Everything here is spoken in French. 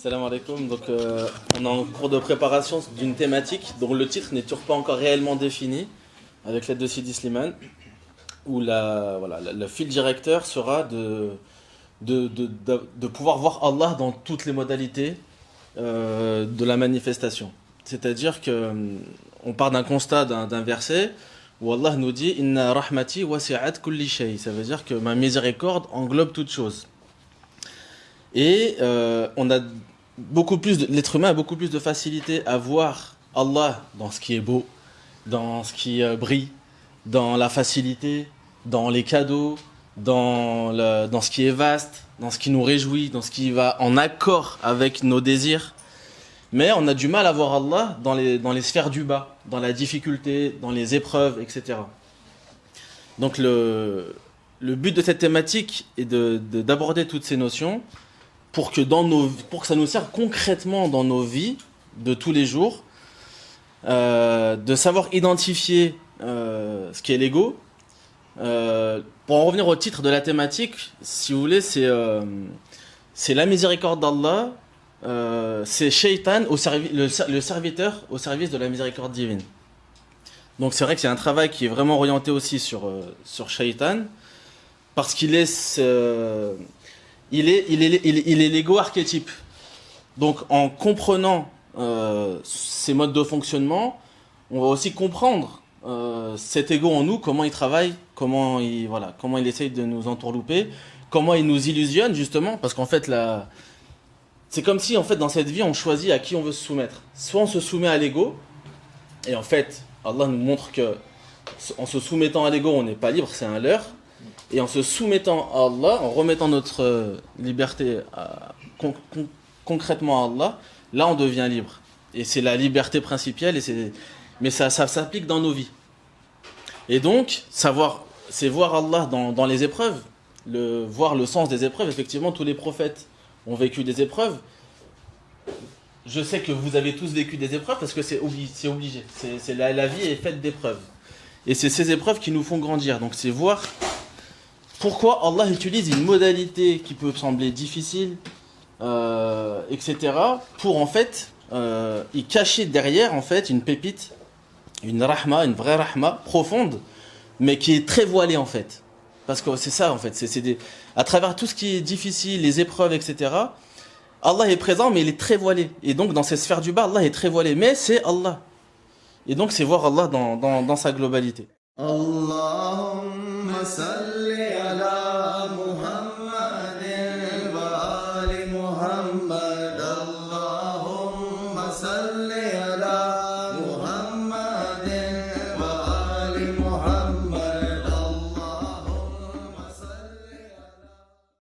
Salam alaikum. Donc, on est en cours de préparation d'une thématique dont le titre n'est toujours pas encore réellement défini, avec l'aide de Sidi Slimane, où le fil directeur sera de pouvoir voir Allah dans toutes les modalités de la manifestation. C'est-à-dire que on part d'un constat d'un verset où Allah nous dit Inna rahmati wasi'at kulli shay. Ça veut dire que ma miséricorde englobe toute chose. Et l'être humain a beaucoup plus de facilité à voir Allah dans ce qui est beau, dans ce qui brille, dans la facilité, dans les cadeaux, dans ce qui est vaste, dans ce qui nous réjouit, dans ce qui va en accord avec nos désirs. Mais on a du mal à voir Allah dans les sphères du bas, dans la difficulté, dans les épreuves, etc. Donc le but de cette thématique est d'aborder toutes ces notions pour que ça nous serve concrètement dans nos vies de tous les jours, de savoir identifier ce qu'est l'ego. Pour en revenir au titre de la thématique, si vous voulez, c'est la miséricorde d'Allah, c'est Shaitan, le serviteur au service de la miséricorde divine. Donc c'est vrai que c'est un travail qui est vraiment orienté aussi sur Shaitan, parce qu'il est l'ego archétype. Donc en comprenant ces modes de fonctionnement, on va aussi comprendre cet ego en nous, comment il travaille, comment il essaye de nous entourlouper, comment il nous illusionne justement, parce qu'en fait c'est comme si en fait dans cette vie on choisit à qui on veut se soumettre. Soit on se soumet à l'ego, et en fait Allah nous montre que en se soumettant à l'ego on n'est pas libre, c'est un leurre. Et en se soumettant à Allah, en remettant notre liberté concrètement à Allah, là on devient libre. Et c'est la liberté principale, mais ça s'applique dans nos vies. Et donc, c'est voir Allah dans les épreuves, voir le sens des épreuves. Effectivement, tous les prophètes ont vécu des épreuves. Je sais que vous avez tous vécu des épreuves parce que c'est obligé. La vie est faite d'épreuves. Et c'est ces épreuves qui nous font grandir. Donc c'est voir pourquoi Allah utilise une modalité qui peut sembler difficile, etc. pour en fait y cacher derrière en fait une pépite, une vraie rahma profonde, mais qui est très voilée en fait. Parce que c'est ça en fait, à travers tout ce qui est difficile, les épreuves, etc. Allah est présent, mais il est très voilé. Et donc dans ces sphères du bas, Allah est très voilé, mais c'est Allah. Et donc c'est voir Allah dans sa globalité. Allahumma salli ala Muhammadin wa ali Muhammad. Allahumma salli ala